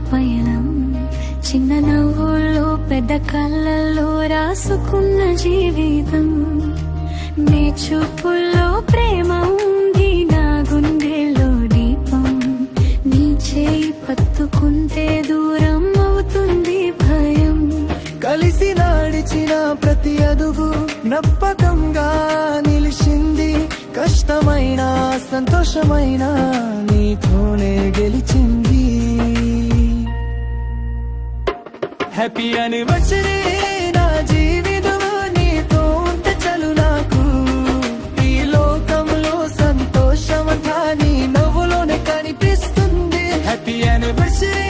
పయనం, చిన్న నవ్వుల్లో పెద్ద కళ్ళల్లో రాసుకున్న జీవితం. నీ చూపుల్లో ప్రేమ ఉంది, నా గుండెలో దీపం. నీ చేయి పట్టుకుంటే దూరం అవుతుంది భయం. కలిసి నడిచిన ప్రతి అడుగు నమ్మకంగా నిలిచింది. కష్టమైన సంతోషమైన నీతోనే గెలిచింది. హ్యాపీ యానివర్సరీ నా జీవితం, నీతో ఉంటే చలు నాకు. ఈ లోకంలో సంతోషమంతా నీ నవ్వులోనే కనిపిస్తుంది. Happy anniversary